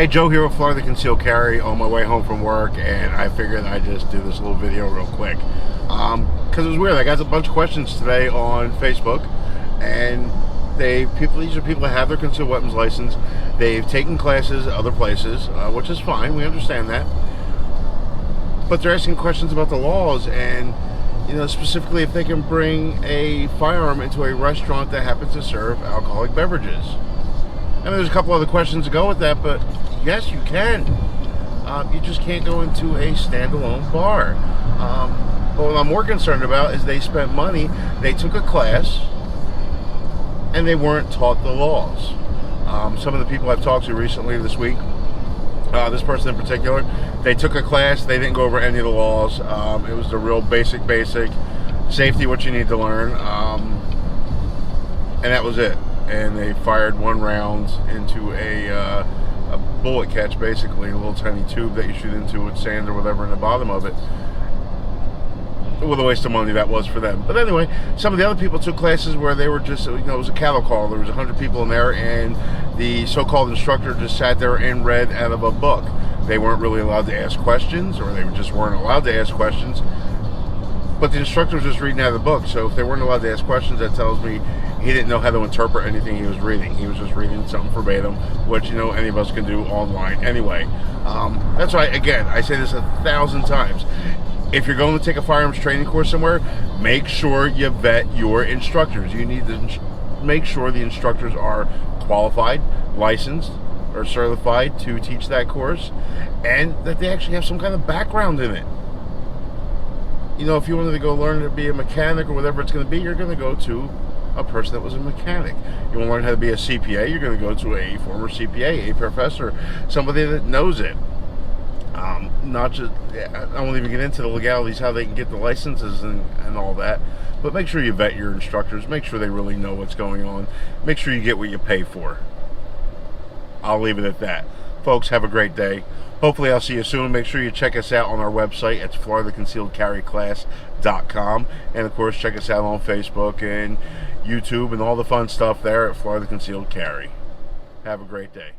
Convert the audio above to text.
Hey, Joe here with Florida Concealed Carry on my way home from work, and I figured I'd just do this little video real quick. Because it was weird. I got a bunch of questions today on Facebook, and these are people that have their concealed weapons license. They've taken classes other places, which is fine. We understand that. But they're asking questions about the laws, and specifically if they can bring a firearm into a restaurant that happens to serve alcoholic beverages. I mean, there's a couple other questions to go with that, but yes, you can. You just can't go into a standalone bar. But what I'm more concerned about is they spent money, they took a class, and they weren't taught the laws. Some of the people I've talked to recently this week, this person in particular, they took a class, they didn't go over any of the laws. It was the real basic safety, what you need to learn, and that was it. And they fired one round into a bullet catch, basically, a little tiny tube that you shoot into with sand or whatever in the bottom of it. What a waste of money that was for them. But anyway, some of the other people took classes where they were just, it was a cattle call. There was 100 people in there, and the so-called instructor just sat there and read out of a book. They weren't really allowed to ask questions, or they just weren't allowed to ask questions. But the instructor was just reading out of the book, so if they weren't allowed to ask questions, that tells me he didn't know how to interpret anything he was reading. He was just reading something verbatim, which, any of us can do online anyway. That's why, again, I say this 1,000 times. If you're going to take a firearms training course somewhere, make sure you vet your instructors. You need to make sure the instructors are qualified, licensed, or certified to teach that course, and that they actually have some kind of background in it. If you wanted to go learn to be a mechanic or whatever it's going to be, you're going to go to a person that was a mechanic. You want to learn how to be a CPA, you're going to go to a former CPA, a professor, somebody that knows it. Not just, I won't even get into the legalities, how they can get the licenses and all that, but make sure you vet your instructors, make sure they really know what's going on, make sure you get what you pay for. I'll leave it at that. Folks, have a great day. Hopefully I'll see you soon. Make sure you check us out on our website at FloridaConcealedCarryClass.com, and of course check us out on Facebook and YouTube and all the fun stuff there at Florida Concealed Carry. Have a great day.